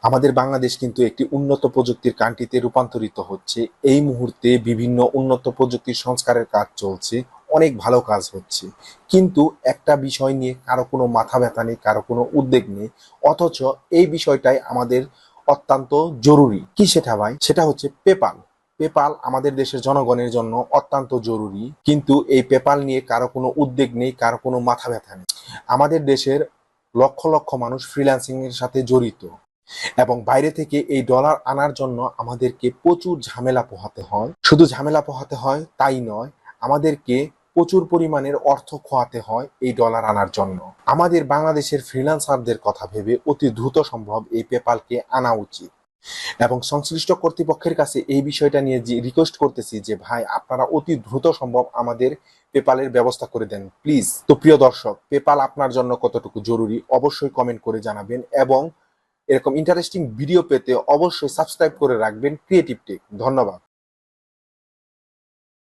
আমাদের বাংলাদেশ কিন্তু একটি উন্নত প্রযুক্তির কান্ট্রিতে রূপান্তরিত হচ্ছে। এই মুহূর্তে বিভিন্ন উন্নত প্রযুক্তির সংস্কারের কাজ চলছে, অনেক ভালো কাজ হচ্ছে। কিন্তু একটা বিষয় নিয়ে কারো কোনো মাথা ব্যথা নেই, কারো কোনো উদ্বেগ নেই। অথচ এই বিষয়টাই আমাদের অত্যন্ত জরুরি। কি সেটা ভাই? সেটা হচ্ছে পেপাল। পেপাল আমাদের দেশের জনগণের জন্য অত্যন্ত জরুরি, কিন্তু এই পেপাল নিয়ে কারো কোনো উদ্বেগ নেই, কারো কোনো মাথা ব্যথা নেই। আমাদের দেশের লক্ষ লক্ষ মানুষ ফ্রিল্যান্সিং এর সাথে জড়িত, এবং বাইরে থেকে এই ডলার আনার জন্য আমাদেরকে প্রচুর ঝামেলা পোহাতে হয়। শুধু ঝামেলা পোহাতে হয় তাই নয়, আমাদেরকে প্রচুর পরিমাণের অর্থ খোয়াতে হয় এই ডলার আনার জন্য। আমাদের বাংলাদেশের ফ্রিল্যান্সারদের কথা ভেবে অতি দ্রুত সম্ভব এই পেপালকে আনা উচিত, এবং সংশ্লিষ্ট কর্তৃপক্ষের কাছে এই বিষয়টা নিয়ে যে রিকোয়েস্ট করতেছি যে ভাই, আপনারা অতি দ্রুত সম্ভব আমাদের পেপালের ব্যবস্থা করে দেন প্লিজ। তো প্রিয় দর্শক, পেপাল আপনার জন্য কতটুকু জরুরি অবশ্যই কমেন্ট করে জানাবেন, এবং এরকম ইন্টারেস্টিং ভিডিও পেতে অবশ্যই সাবস্ক্রাইব করে রাখবেন ক্রিয়েটিভ টেক। ধন্যবাদ।